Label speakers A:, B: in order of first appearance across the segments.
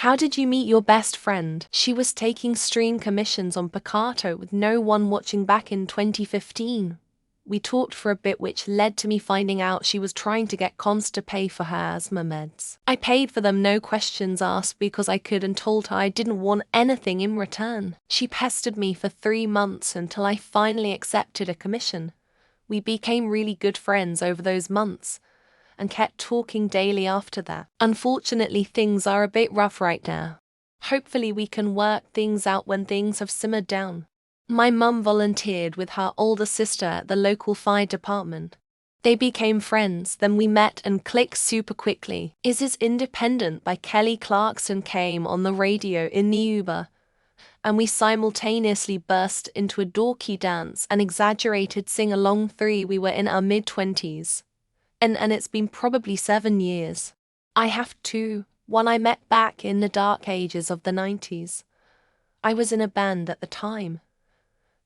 A: How did you meet your best friend? She was taking stream commissions on Picato with no one watching back in 2015. We talked for a bit, which led to me finding out she was trying to get cons to pay for her asthma meds. I paid for them, no questions asked, because I could, and told her I didn't want anything in return. She pestered me for 3 months until I finally accepted a commission. We became really good friends over those months and kept talking daily after that. Unfortunately, things are a bit rough right now. Hopefully we can work things out when things have simmered down. My mum volunteered with her older sister at the local fire department. They became friends, then we met and clicked super quickly. Is Independent by Kelly Clarkson came on the radio in the Uber, and we simultaneously burst into a dorky dance and exaggerated sing-along. We were in our mid-20s. And it's been probably 7 years. I have two. One I met back in the dark ages of the 90s. I was in a band at the time.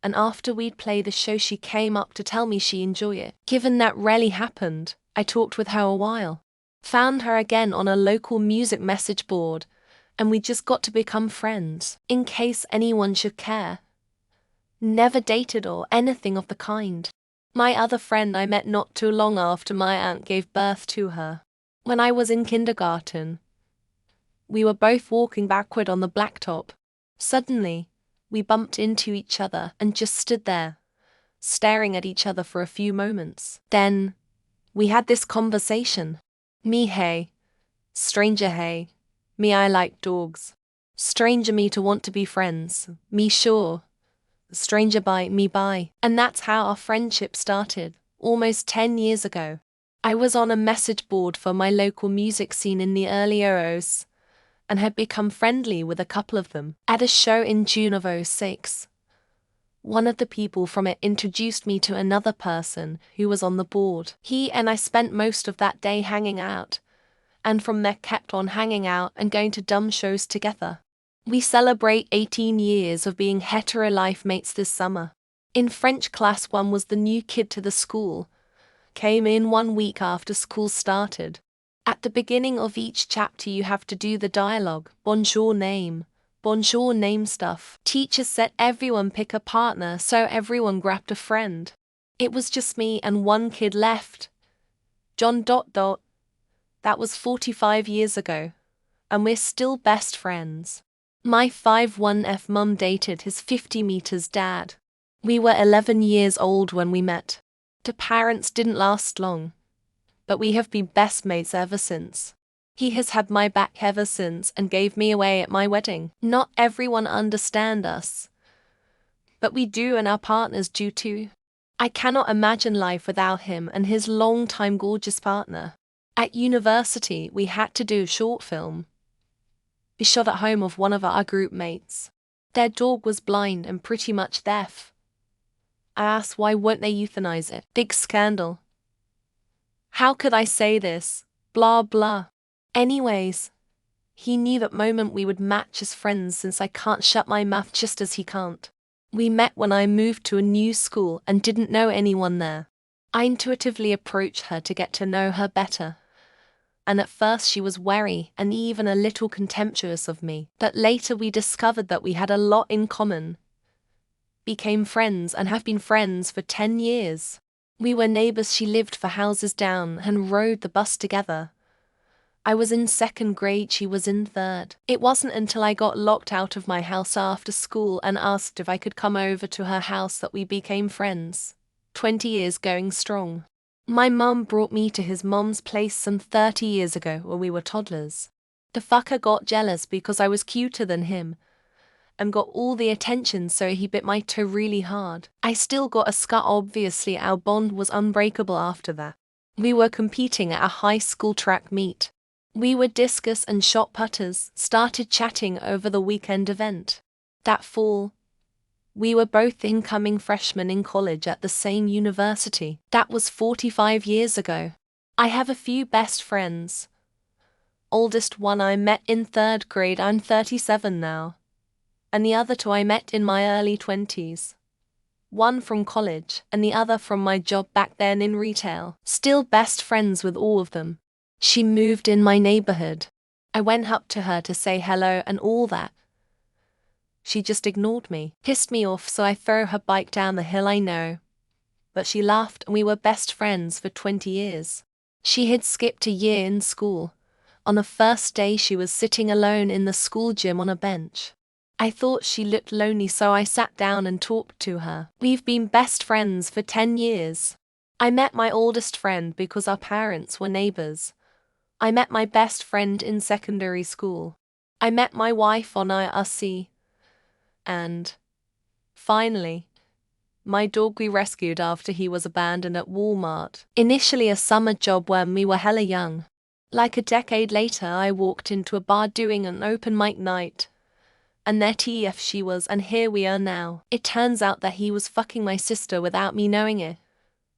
A: And after we'd play the show, she came up to tell me she enjoyed it. Given that rarely happened, I talked with her a while. Found her again on a local music message board, and we just got to become friends. In case anyone should care. Never dated or anything of the kind. My other friend I met not too long after my aunt gave birth to her. When I was in kindergarten. We were both walking backward on the blacktop. Suddenly, we bumped into each other and just stood there, staring at each other for a few moments. Then, we had this conversation. Me, hey. Stranger, hey. Me, I like dogs. Stranger, me to want to be friends. Me, sure. Stranger, bye, me, bye. And that's how our friendship started, almost 10 years ago. I was on a message board for my local music scene in the early '00s, and had become friendly with a couple of them. At a show in June of '06, one of the people from it introduced me to another person who was on the board. He and I spent most of that day hanging out, and from there kept on hanging out and going to dumb shows together. We celebrate 18 years of being hetero life mates this summer. In French class, one was the new kid to the school. Came in 1 week after school started. At the beginning of each chapter you have to do the dialogue, bonjour name stuff. Teacher said everyone pick a partner, so everyone grabbed a friend. It was just me and one kid left. John ... That was 45 years ago. And we're still best friends. My 5'1" mum dated his 50 meters dad. We were 11 years old when we met. The parents didn't last long, but we have been best mates ever since. He has had my back ever since and gave me away at my wedding. Not everyone understand us, but we do, and our partners do too. I cannot imagine life without him and his long-time gorgeous partner. At university, we had to do a short film. We shot at home of one of our group mates. Their dog was blind and pretty much deaf. I asked why won't they euthanize it? Big scandal. How could I say this? Blah blah. Anyways, he knew that moment we would match as friends, since I can't shut my mouth just as he can't. We met when I moved to a new school and didn't know anyone there. I intuitively approached her to get to know her better. And at first she was wary and even a little contemptuous of me. But later we discovered that we had a lot in common. Became friends and have been friends for 10 years. We were neighbors. She lived 4 houses down and rode the bus together. I was in 2nd grade, she was in 3rd. It wasn't until I got locked out of my house after school and asked if I could come over to her house that we became friends. 20 years going strong. My mum brought me to his mom's place some 30 years ago when we were toddlers. The fucker got jealous because I was cuter than him and got all the attention, so he bit my toe really hard. I still got a scar. Obviously our bond was unbreakable after that. We were competing at a high school track meet. We were discus and shot putters, started chatting over the weekend event. That fall, we were both incoming freshmen in college at the same university. That was 45 years ago. I have a few best friends. Oldest one I met in 3rd grade, I'm 37 now. And the other 2 I met in my early 20s. One from college, and the other from my job back then in retail. Still best friends with all of them. She moved in my neighborhood. I went up to her to say hello and all that. She just ignored me. Pissed me off, so I threw her bike down the hill, I know. But she laughed and we were best friends for 20 years. She had skipped a year in school. On the first day she was sitting alone in the school gym on a bench. I thought she looked lonely, so I sat down and talked to her. We've been best friends for 10 years. I met my oldest friend because our parents were neighbors. I met my best friend in secondary school. I met my wife on IRC. And finally, my dog we rescued after he was abandoned at Walmart. Initially a summer job when we were hella young. Like a decade later, I walked into a bar doing an open mic night. And there TF she was, and here we are now. It turns out that he was fucking my sister without me knowing it.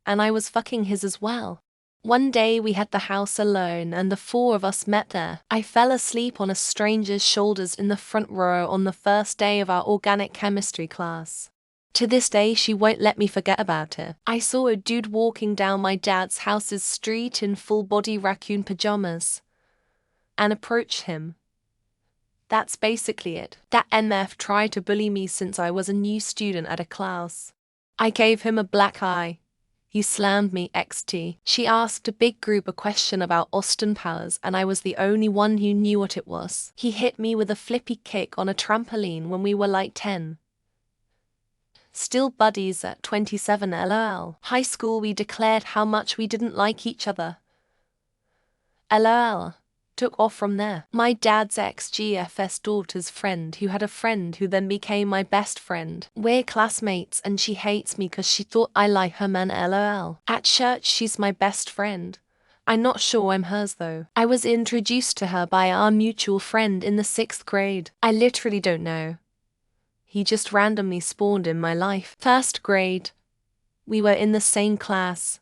A: And I was fucking his as well. One day we had the house alone and the four of us met there. I fell asleep on a stranger's shoulders in the front row on the first day of our organic chemistry class. To this day she won't let me forget about it. I saw a dude walking down my dad's house's street in full-body raccoon pajamas. And approached him. That's basically it. That MF tried to bully me since I was a new student at a class. I gave him a black eye. He slammed me XT. She asked a big group a question about Austin Powers and I was the only one who knew what it was. He hit me with a flippy kick on a trampoline when we were like 10. Still buddies at 27 LOL. High school we declared how much we didn't like each other. LOL. Took off from there. My dad's ex-GF's daughter's friend who had a friend who then became my best friend. We're classmates and she hates me cause she thought I like her man LOL. At church she's my best friend. I'm not sure I'm hers though. I was introduced to her by our mutual friend in the 6th grade. I literally don't know. He just randomly spawned in my life. 1st grade. We were in the same class.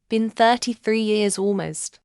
A: Been 33 years almost.